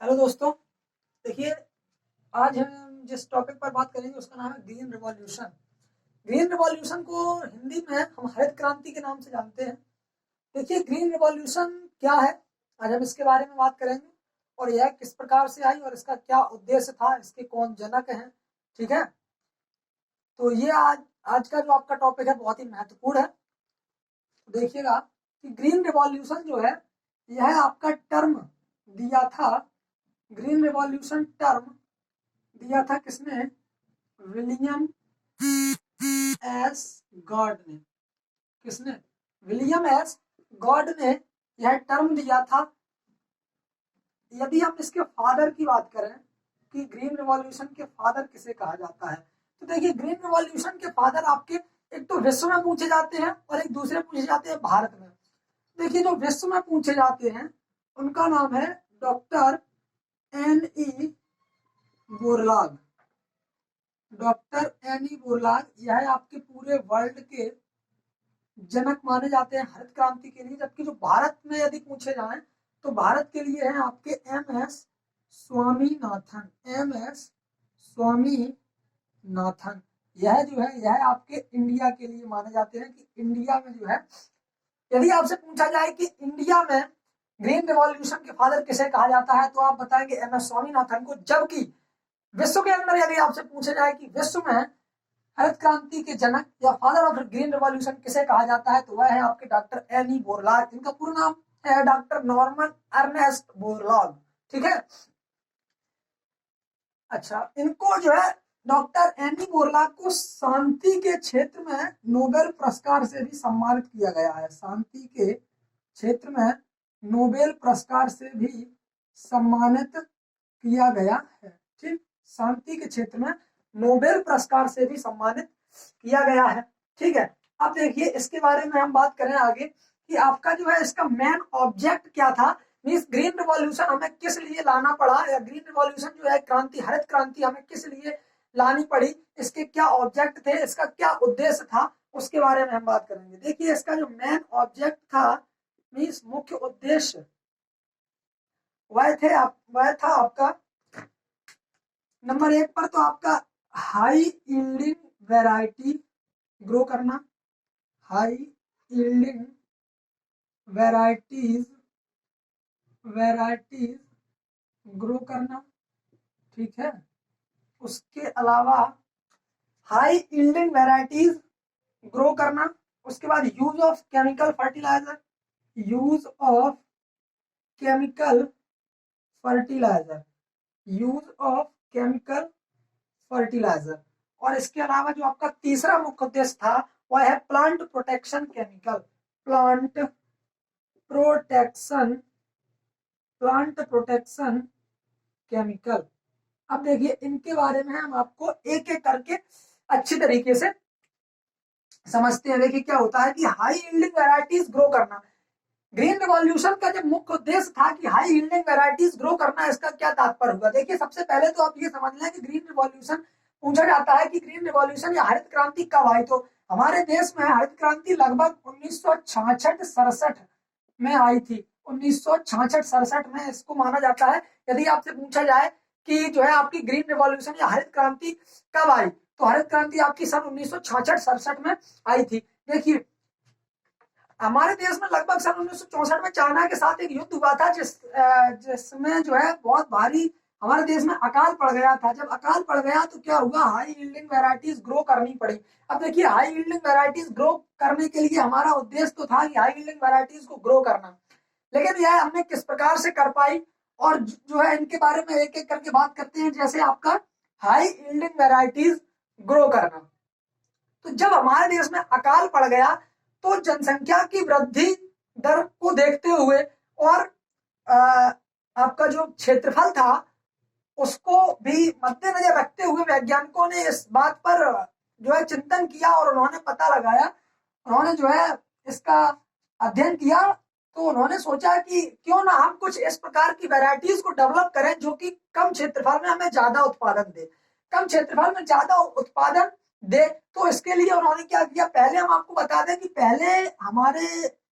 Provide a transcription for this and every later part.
Hello दोस्तों। देखिए, आज हम जिस टॉपिक पर बात करेंगे उसका नाम है ग्रीन रिवॉल्यूशन। ग्रीन रिवॉल्यूशन को हिंदी में हम हरित क्रांति के नाम से जानते हैं। देखिए, ग्रीन रिवॉल्यूशन क्या है, आज हम इसके बारे में बात करेंगे और यह किस प्रकार से आई और इसका क्या उद्देश्य था, इसके कौन जनक हैं। ठीक है, तो ये आज आज का जो आपका टॉपिक है बहुत ही महत्वपूर्ण है। तो देखिएगा कि ग्रीन रिवॉल्यूशन जो है यह आपका टर्म दिया था। ग्रीन रिवॉल्यूशन टर्म दिया था किसने? विलियम एस गॉड ने। किसने? विलियम एस गॉड ने यह टर्म दिया था। यदि हम इसके फादर की बात करें कि ग्रीन रिवॉल्यूशन के फादर किसे कहा जाता है, तो देखिए ग्रीन रिवॉल्यूशन के फादर आपके एक तो विश्व में पूछे जाते हैं और एक दूसरे पूछे जाते हैं भारत में। देखिए, जो विश्व में पूछे जाते हैं उनका नाम है doctor N E Borlaug. Doctor N E Borlaug यह आपके पूरे वर्ल्ड के जनक माने जाते हैं हरित क्रांति के लिए। जबकि जो भारत में यदि पूछे जाएं तो भारत के लिए हैं आपके M S Swaminathan. M S Swaminathan यह जो है यह आपके इंडिया के लिए माने जाते हैं कि इंडिया में जो है, यदि आपसे पूछा जाए कि इंडिया में ग्रीन रिवॉल्यूशन के फादर किसे कहा जाता है तो आप बताएंगे एम एस स्वामीनाथन को। जबकि विश्व के अंदर यदि आपसे पूछा जाए कि विश्व में हरित क्रांति के जनक या फादर ऑफ ग्रीन रिवॉल्यूशन किसे कहा जाता है तो वह है आपके डॉक्टर एनी बोरलाग। इनका पूरा नाम है डॉक्टर नॉर्मन अर्नेस्ट बोरलाग। ठीक है, अच्छा, इनको जो है डॉक्टर एनी बोरलाग को शांति के क्षेत्र में नोबेल पुरस्कार से भी सम्मानित किया गया है। शांति के क्षेत्र में नोबेल पुरस्कार से भी सम्मानित किया गया है। ठीक, शांति के क्षेत्र में नोबेल पुरस्कार से भी सम्मानित किया गया है। ठीक है, अब देखिए इसके बारे में हम बात करें आगे कि आपका जो है इसका मेन ऑब्जेक्ट क्या था। मींस ग्रीन रिवॉल्यूशन हमें किस लिए लाना पड़ा, या ग्रीन रिवॉल्यूशन जो है क्रांति, हरित क्रांति हमें किस लिए लानी पड़ी, इसके क्या ऑब्जेक्ट थे, इसका क्या उद्देश्य था, उसके बारे में हम बात करेंगे। देखिए, इसका जो मेन ऑब्जेक्ट था, मींस मुख्य उद्देश्य, वह था आपका नंबर 1 पर तो आपका हाई यील्डिंग वैरायटी ग्रो करना। हाई यील्डिंग वैरायटीज ग्रो करना। ठीक है, उसके अलावा हाई यील्डिंग वैरायटीज ग्रो करना। उसके बाद use of chemical fertiliser. Use of chemical fertiliser. Use of chemical fertiliser. और इसके अलावा जो आपका तीसरा मुख्य उद्देश्य था वह है plant protection chemical. Plant protection chemical. अब देखिए इनके बारे में हम आपको एक एक करके अच्छी तरीके से समझते हैं। देखिए क्या होता है कि हाई यील्डिंग वैरायटीज ग्रो करना। ग्रीन रिवॉल्यूशन का जब मुख्य उद्देश्य था कि हाई यील्डिंग वैरायटीज ग्रो करना, इसका क्या तात्पर्य हुआ। देखिए, सबसे पहले तो आप ये समझ लें कि ग्रीन रिवॉल्यूशन पूछा जाता है कि ग्रीन रिवॉल्यूशन या हरित क्रांति कब आई। तो हमारे देश में हरित क्रांति लगभग 1966-67 में आई थी। 1966-67 में इसको माना जाता है। यदि आपसे पूछा जाए कि जो है आपकी ग्रीन रिवॉल्यूशन या हरित क्रांति कब आई, तो हरित क्रांति आपकी सन 1966-67 में आई थी। देखिए, हमारे देश में लगभग सन 1964 में चाइना के साथ एक युद्ध हुआ था जिसमें जो है बहुत भारी हमारे देश में अकाल पड़ गया था। जब अकाल पड़ गया तो क्या हुआ, हाई यील्डिंग वैरायटीज ग्रो करनी पड़ी। अब देखिए, हाई यील्डिंग वैरायटीज ग्रो करने के लिए हमारा उद्देश्य तो था कि हाई यील्डिंग वैरायटीज को ग्रो करना, लेकिन यह हमने किस प्रकार से कर पाई और जो है इनके बारे में एक एक करके बात करते हैं। जैसे आपका हाई यील्डिंग वैरायटीज ग्रो करना, तो जब हमारे देश में अकाल पड़ गया तो जनसंख्या की वृद्धि दर को देखते हुए और आपका जो क्षेत्रफल था उसको भी मद्देनजर रखते हुए वैज्ञानिकों ने इस बात पर जो है चिंतन किया और उन्होंने पता लगाया, उन्होंने जो है इसका अध्ययन किया। तो उन्होंने सोचा कि क्यों ना हम कुछ इस प्रकार की वैरायटीज को डेवलप करें जो कि कम क्षेत्रफल में हमें ज्यादा उत्पादन दे, कम क्षेत्रफल में ज्यादा उत्पादन दे। तो इसके लिए उन्होंने क्या किया, पहले हम आपको बता दें कि पहले हमारे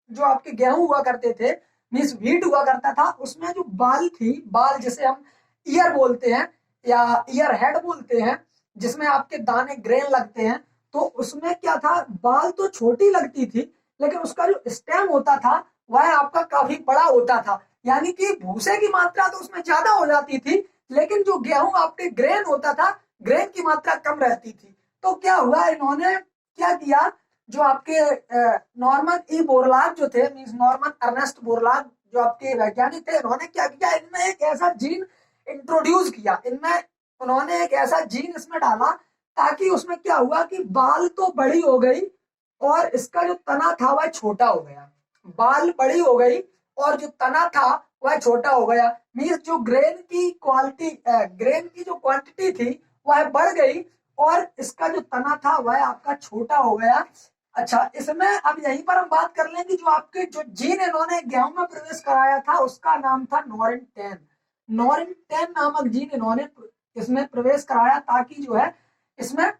जो आपके गेहूं हुआ करते थे मीन्स वीट हुआ करता था, उसमें जो बाल थी, बाल जिसे हम ईयर बोलते हैं या ईयर हेड बोलते हैं, जिसमें आपके दाने ग्रेन लगते हैं, तो उसमें क्या था, बाल तो छोटी लगती थी, लेकिन उसका जो स्टेम होता था वह आपका काफी बड़ा होता था, यानी कि भूसे की मात्रा तो उसमें ज्यादा हो जाती थी, लेकिन जो गेहूं आपके ग्रेन होता था, ग्रेन की मात्रा कम रहती थी। तो क्या हुआ, इन्होंने क्या किया, जो आपके नॉर्मन ई बोरलाग जो थे, मीन्स नॉर्मन अर्नेस्ट बोरलाग जो आपके वैज्ञानिक थे, इन्होंने क्या किया, इनमें एक ऐसा जीन इंट्रोड्यूस किया, इनमें उन्होंने एक ऐसा जीन इसमें डाला, ताकि उसमें क्या हुआ कि बाल तो बड़ी हो गई और इसका जो तना था वह छोटा हो गया, बाल बड़ी हो गई और जो तना था वह छोटा हो गया, मीन्स जो ग्रेन की क्वालिटी, ग्रेन की जो क्वांटिटी थी वह बढ़ गई और इसका जो तना था वह आपका छोटा हो गया। अच्छा, इसमें अब यहीं पर हम बात कर लेंगे, जो आपके जो जीन इन्होंने गेहूं में प्रवेश कराया था उसका नाम था नॉरिन 10। नॉरिन 10 नामक जीन इन्होंने इसमें प्रवेश कराया, ताकि जो है इसमें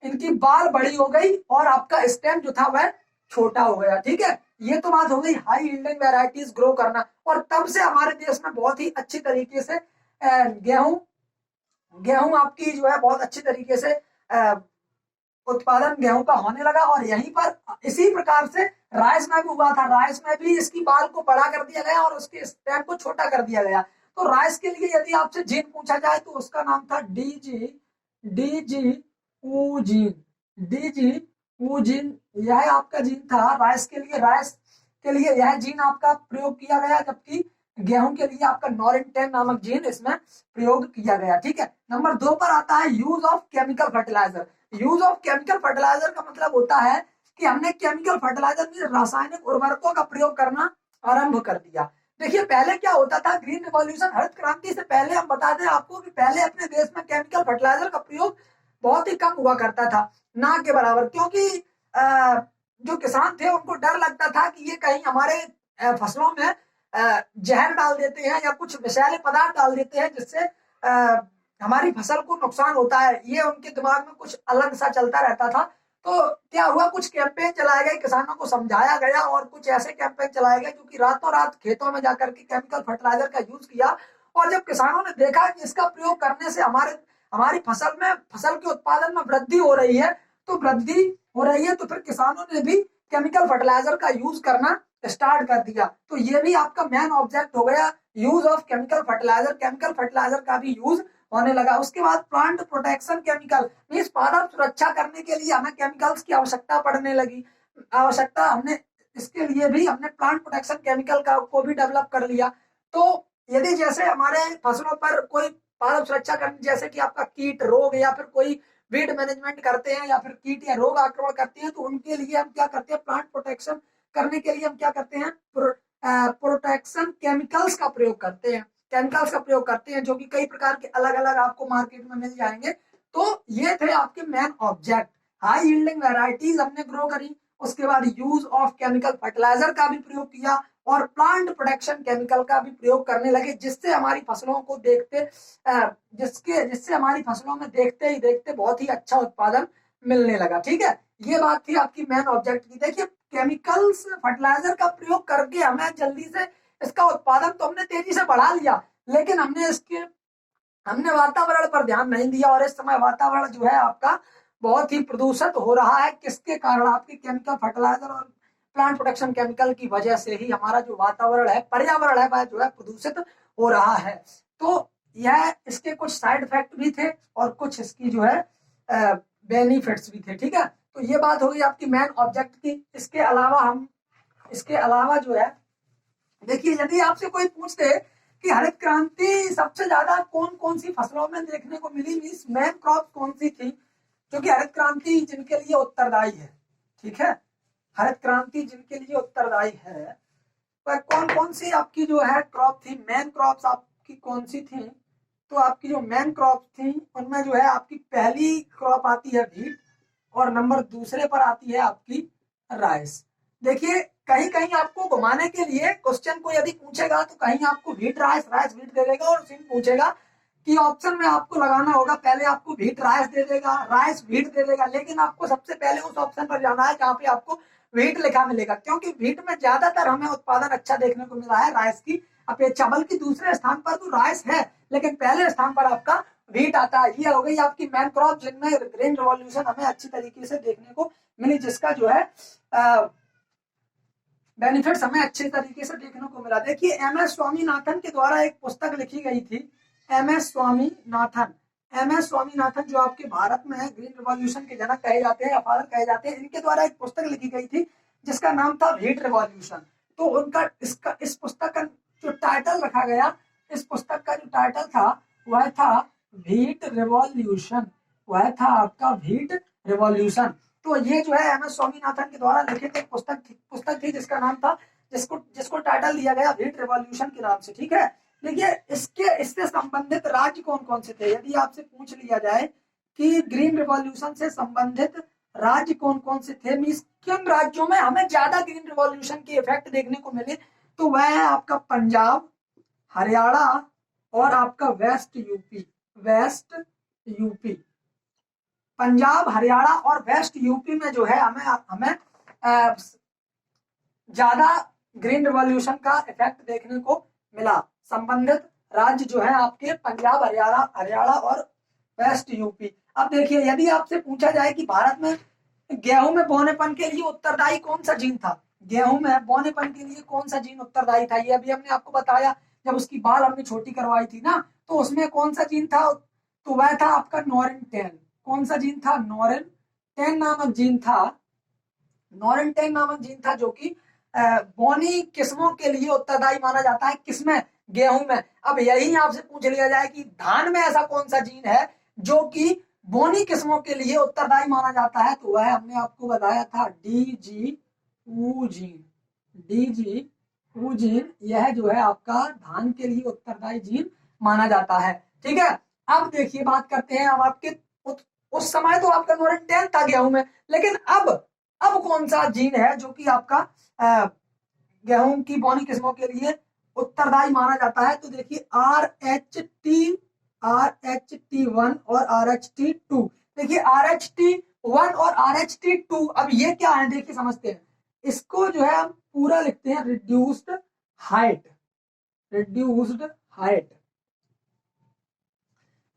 इनकी बाल बड़ी हो गई और आपका स्टेम जो था वह छोटा हो गया। ठीक है, ये तो बात हो गई हाई यील्डिंग वैरायटीज ग्रो करना, और तब से हमारे देश में बहुत ही अच्छी तरीके से गेहूं गेहूं आपकी जो है बहुत अच्छी तरीके से उत्पादन गेहूं का होने लगा। और यहीं पर इसी प्रकार से राइस में भी हुआ था, राइस में भी इसकी बाल को बड़ा कर दिया गया और उसके स्टेम को छोटा कर दिया गया। तो राइस के लिए यदि आपसे जीन पूछा जाए तो उसका नाम था डीजी डीजी ऊजीन, डीजी ऊजीन, यह आपका जीन था राइस के लिए, राइस के लिए यह जीन आपका प्रयोग किया गया, जबकि गेहूं के लिए आपका नॉरिन 10 नामक जीन इसमें प्रयोग किया गया। ठीक है, नंबर 2 पर आता है use of chemical fertiliser. Use of chemical fertiliser का मतलब होता है कि हमने केमिकल फर्टिलाइजर में रासायनिक उर्वरकों का प्रयोग करना आरंभ कर दिया। देखिए, पहले क्या होता था, ग्रीन रिवॉल्यूशन, हरित क्रांति से पहले हम बता दें आपको कि पहले अपने देश में केमिकल फर्टिलाइजर का प्रयोग बहुत ही कम हुआ करता था, ना के बराबर, क्योंकि जो किसान थे उनको डर लगता था कि ये कहीं हमारे फसलों में जहर डाल देते हैं या कुछ विषैले पदार्थ डाल देते हैं, जिससे हमारी फसल को नुकसान होता है, ये उनके दिमाग में कुछ अलग सा चलता रहता था। तो क्या हुआ, कुछ कैंपेन चलाए गए, किसानों को समझाया गया, और कुछ ऐसे कैंपेन चलाए गए जो कि रातों रात खेतों में जाकर के केमिकल फर्टिलाइजर का यूज किया। और जब किसानों ने देखा कि इसका प्रयोग करने से हमारी फसल के उत्पादन में वृद्धि हो रही है, तो फिर किसानों ने भी केमिकल फर्टिलाइजर का यूज करना स्टार्ट कर दिया। तो ये भी आपका मेन ऑब्जेक्ट हो गया, use of chemical fertiliser, chemical fertiliser का भी यूज होने लगा। उसके बाद प्लांट प्रोटेक्शन केमिकल, मीन्स पादप सुरक्षा करने के लिए हमें केमिकल्स की आवश्यकता पड़ने लगी, हमने इसके लिए भी हमने प्लांट प्रोटेक्शन केमिकल को भी डेवलप कर लिया। तो यदि जैसे हमारे फसलों पर कोई पादप सुरक्षा करने, जैसे कि आपका कीट रोग या फिर कोई वीड मैनेजमेंट करते हैं या फिर कीट या रोग आक्रमण करते हैं, तो उनके लिए हम क्या करते हैं, प्लांट प्रोटेक्शन करने के लिए हम क्या करते हैं, प्रोटेक्शन केमिकल्स का प्रयोग करते हैं, केमिकल्स का प्रयोग करते हैं, जो कि कई प्रकार के अलग अलग आपको मार्केट में मिल जाएंगे। तो ये थे आपके main object, high yielding varieties हमने ग्रो करी, उसके बाद यूज ऑफ केमिकल फर्टिलाइजर का भी प्रयोग किया और प्लांट प्रोटेक्शन केमिकल का भी प्रयोग करने लगे, जिससे हमारी फसलों को जिससे हमारी फसलों में देखते ही देखते बहुत ही अच्छा उत्पादन मिलने लगा। ठीक है, ये बात थी आपकी मेन ऑब्जेक्ट की। देखिए, केमिकल्स फर्टिलाइजर का प्रयोग करके हमें जल्दी से इसका उत्पादन तो हमने तेजी से बढ़ा लिया, लेकिन हमने वातावरण पर ध्यान नहीं दिया, और इस समय वातावरण जो है आपका बहुत ही प्रदूषित हो रहा है। किसके कारण, आपके केमिकल फर्टिलाइजर और प्लांट प्रोटेक्शन केमिकल की वजह से ही हमारा जो वातावरण है, पर्यावरण है, वह जो है प्रदूषित हो रहा है। तो यह इसके कुछ साइड इफेक्ट भी थे और कुछ इसकी जो है बेनिफिट्स भी थे। ठीक है, तो ये बात होगी आपकी मेन ऑब्जेक्ट की। इसके अलावा जो है, देखिए, यदि आपसे कोई पूछते कि हरित क्रांति सबसे ज्यादा कौन कौन सी फसलों में देखने को मिली, मीन्स मेन क्रॉप कौन सी थी, क्योंकि हरित क्रांति जिनके लिए उत्तरदायी है, ठीक है, हरित क्रांति जिनके लिए उत्तरदायी है, वह कौन कौन सी आपकी जो है क्रॉप थी, मेन क्रॉप्स आपकी कौन सी थी। तो आपकी जो मेन क्रॉप थी उनमें जो है आपकी पहली क्रॉप आती है व्हीट, और नंबर दूसरे पर आती है आपकी राइस। देखिए, कहीं कहीं आपको घुमाने के लिए क्वेश्चन को यदि पूछेगा तो कहीं आपको व्हीट राइस, राइस व्हीट दे देगा, और उसी पूछेगा कि ऑप्शन में आपको लगाना होगा, पहले आपको व्हीट राइस दे देगा, राइस व्हीट दे देगा, लेकिन आपको सबसे पहले उस ऑप्शन पर जाना है जहां पे आपको व्हीट लिखा मिलेगा, क्योंकि व्हीट में ज्यादातर हमें उत्पादन अच्छा देखने को मिला है राइस की अपेक्षा। बल्कि दूसरे स्थान पर तो राइस है, लेकिन पहले स्थान पर आपका व्हीट आता है। ये हो गई आपकी मैन क्रॉप जिनमें ग्रीन रिवॉल्यूशन हमें अच्छी तरीके से देखने को मिली, जिसका जो है बेनिफिट्स हमें अच्छे तरीके से देखने को मिला। देखिए एमएस स्वामीनाथन के द्वारा एक पुस्तक लिखी गई थी, एमएस स्वामीनाथन। एमएस स्वामीनाथन जो आपके भारत में है ग्रीन रिवॉल्यूशन के जनक कहे जाते हैं या फादर कहे जाते हैं, इनके द्वारा एक पुस्तक लिखी गई थी जिसका नाम था व्हीट रिवॉल्यूशन। तो उनका इस पुस्तक का जो टाइटल रखा गया, इस पुस्तक का जो टाइटल था वह था व्हीट रिवॉल्यूशन, वह था आपका व्हीट रिवॉल्यूशन। तो ये जो है एम एस स्वामीनाथन के द्वारा लिखित एक पुस्तक थी जिसका नाम था, जिसको टाइटल दिया गया व्हीट रिवॉल्यूशन के नाम से। ठीक है, देखिए इससे संबंधित राज्य कौन कौन से थे। यदि आपसे पूछ लिया जाए कि ग्रीन रिवॉल्यूशन से संबंधित राज्य कौन कौन से थे, मीन्स किन राज्यों में हमें ज्यादा ग्रीन रिवॉल्यूशन के इफेक्ट देखने को मिले, तो वह है आपका पंजाब, हरियाणा और आपका west UP. West UP, Punjab, Haryana और वेस्ट यूपी में जो है हमें ज्यादा ग्रीन रिवॉल्यूशन का इफेक्ट देखने को मिला। संबंधित राज्य जो है आपके पंजाब, हरियाणा और वेस्ट यूपी। अब देखिए यदि आपसे पूछा जाए कि भारत में गेहूं में बौनेपन के लिए उत्तरदायी कौन सा जीन था, गेहूं में बौनेपन के लिए कौन सा जीन उत्तरदायी था, ये अभी हमने आपको बताया जब उसकी बाल हमने छोटी करवाई थी ना, तो उसमें कौन सा जीन था, तो वह था आपका नॉरेंटेन। कौन सा जीन था, नॉरेंटेन नामक जीन था। नॉरेंटेन नामक जीन था जो कि बौनी किस्मों के लिए उत्तरदायी माना जाता है, किसमें, गेहूं में। अब यही आपसे पूछ लिया जाए कि धान में ऐसा कौन सा जीन है जो कि बोनी किस्मों के लिए उत्तरदायी माना जाता है, तो वह हमने आपको बताया था डीजीऊ जीन। डीजीऊ जीन यह जो है आपका धान के लिए उत्तरदायी जीन माना जाता है। ठीक है, अब देखिए बात करते हैं अब आपके उस समय तो आपका नॉरेंटेन था गेहूं में, लेकिन अब कौन सा जीन है जो कि आपका गेहूं की बोनी किस्मों के लिए उत्तरदायी माना जाता है। तो देखिए RH T1 और RH T2। देखिए RH T1 और RH T2, अब ये क्या है देखिए समझते हैं। इसको जो है हम पूरा लिखते हैं रिड्यूस्ड हाइट।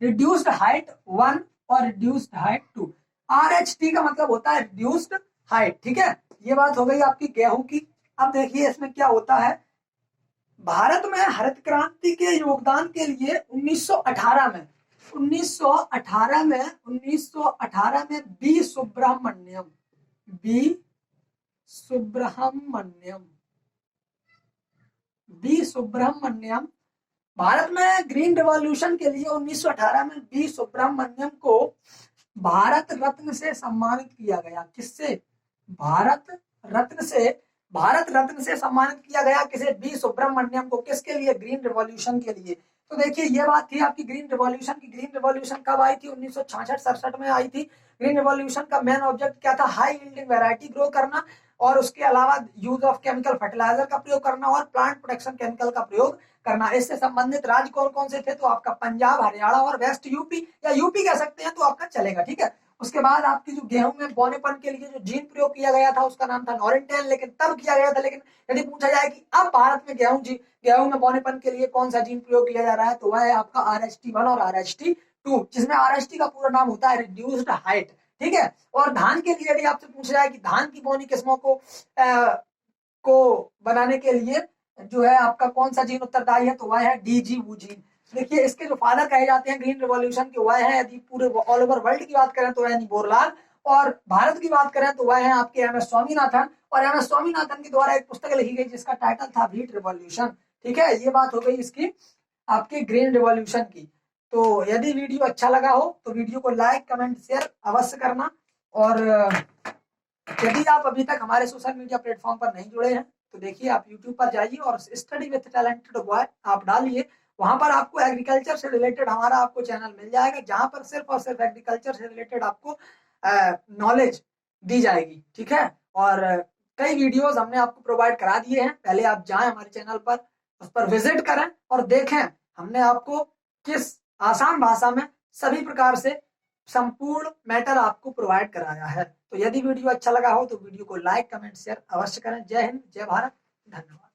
रिड्यूस्ड हाइट 1 और रिड्यूस्ड हाइट 2। RH T का मतलब होता है रिड्यूस्ड हाइट। ठीक है, ये बात हो गई आपकी गेहूं की। अब देखिए इसमें क्या होता है, भारत में हरित क्रांति के योगदान के लिए 1918 में बी सुब्रमण्यम भारत में ग्रीन रिवॉल्यूशन के लिए 1918 में बी सुब्रमण्यम को भारत रत्न से सम्मानित किया गया। किससे, भारत रत्न से सम्मानित किया गया किसे, बी सुब्रमण्यम को। किसके लिए, ग्रीन रिवॉल्यूशन के लिए। तो देखिए ये बात थी आपकी ग्रीन रिवॉल्यूशन की। ग्रीन रिवॉल्यूशन कब आई थी, 1966-67 में आई थी। ग्रीन रिवॉल्यूशन का मेन ऑब्जेक्ट क्या था, हाई यील्डिंग वैरायटी ग्रो करना, और उसके अलावा यूज ऑफ केमिकल फर्टिलाइजर का प्रयोग करना और प्लांट प्रोटेक्शन केमिकल का प्रयोग करना। इससे संबंधित राज्य कौन कौन से थे, तो आपका पंजाब, हरियाणा और वेस्ट यूपी, या यूपी कह सकते हैं तो आपका चलेगा। ठीक है, उसके बाद आपकी जो गेहूं में बौनेपन के लिए जो जीन प्रयोग किया गया था उसका नाम था नॉरेंटेन, लेकिन तब किया गया था। लेकिन यदि पूछा जाए कि अब भारत में गेहूं में बौनेपन के लिए कौन सा जीन प्रयोग किया जा रहा है, तो वह है आपका RH T1 और RH T2, जिसमें RH T का पूरा नाम होता है रिड्यूस्ड हाइट। ठीक है, और धान के लिए यदि आपसे पूछा जाए कि धान की बौनी किस्मों को बनाने के लिए जो है आपका कौन सा जीन उत्तरदायी है, तो वह है डीजीऊ जीन। देखिए इसके जो फादर कहे जाते हैं ग्रीन रिवॉल्यूशन के, वह है, यदि पूरे ऑल ओवर वर्ल्ड की बात करें तो वह बोरलाल, और भारत की बात करें तो वह है आपके MS स्वामीनाथन। और MS स्वामीनाथन के द्वारा एक पुस्तक लिखी गई जिसका टाइटल था व्हीट रिवॉल्यूशन। ठीक है, ये बात हो गई इसकी आपके ग्रीन रिवॉल्यूशन की। तो यदि वीडियो अच्छा लगा हो तो वीडियो को लाइक, कमेंट, शेयर अवश्य करना। और यदि आप अभी तक हमारे सोशल मीडिया प्लेटफॉर्म पर नहीं जुड़े हैं तो देखिए आप YouTube पर जाइए और स्टडी विद टैलेंटेड बॉय आप डालिए, वहां पर आपको एग्रीकल्चर से रिलेटेड हमारा आपको चैनल मिल जाएगा, जहां पर सिर्फ और सिर्फ एग्रीकल्चर से रिलेटेड आपको नॉलेज दी जाएगी। ठीक है, और कई वीडियोस हमने आपको प्रोवाइड करा दिए हैं, पहले आप जाएं हमारे चैनल पर, उस पर विजिट करें और देखें हमने आपको किस आसान भाषा में सभी प्रकार से संपूर्ण मैटर आपको प्रोवाइड कराया है। तो तो यदि वीडियो अच्छा लगा हो तो वीडियो को लाइक, कमेंट, शेयर अवश्य करें। जय हिंद, जय भारत, धन्यवाद।